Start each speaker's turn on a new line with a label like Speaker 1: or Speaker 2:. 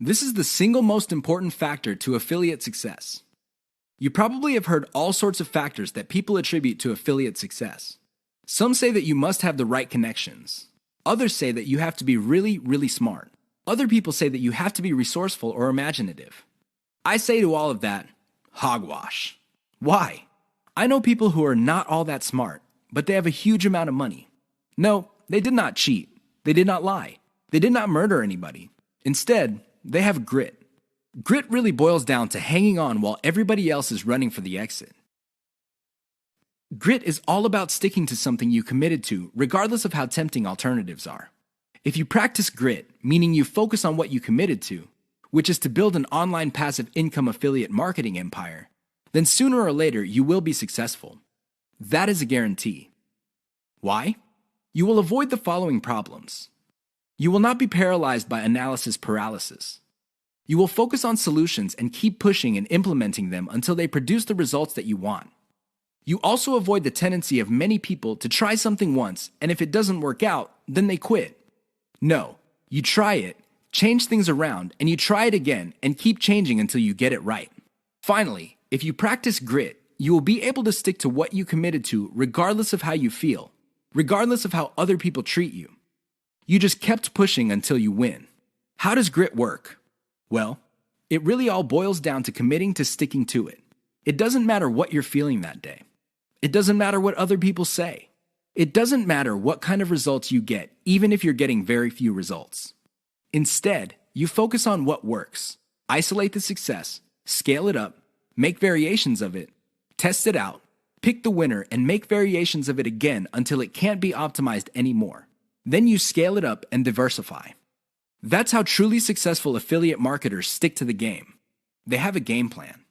Speaker 1: This is the single most important factor to affiliate success. You probably have heard all sorts of factors that people attribute to affiliate success. Some say that you must have the right connections. Others say that you have to be really, really smart. Other people say that you have to be resourceful or imaginative. I say to all of that, hogwash. Why? I know people who are not all that smart, but they have a huge amount of money. No, they did not cheat. They did not lie. They did not murder anybody. Instead, they have grit. Grit really boils down to hanging on while everybody else is running for the exit. Grit is all about sticking to something you committed to, regardless of how tempting alternatives are. If you practice grit, meaning you focus on what you committed to, which is to build an online passive income affiliate marketing empire, then sooner or later you will be successful. That is a guarantee. Why? You will avoid the following problems. You will not be paralyzed by analysis paralysis. You will focus on solutions and keep pushing and implementing them until they produce the results that you want. You also avoid the tendency of many people to try something once, and if it doesn't work out, then they quit. No, you try it, change things around, and you try it again and keep changing until you get it right. Finally, if you practice grit, you will be able to stick to what you committed to regardless of how you feel, regardless of how other people treat you. You just kept pushing until you win. How does grit work? Well, it really all boils down to committing to sticking to it. It doesn't matter what you're feeling that day. It doesn't matter what other people say. It doesn't matter what kind of results you get, even if you're getting very few results. Instead, you focus on what works. Isolate the success, scale it up, make variations of it, test it out, pick the winner, and make variations of it again until it can't be optimized anymore. Then you scale it up and diversify. That's how truly successful affiliate marketers stick to the game. They have a game plan.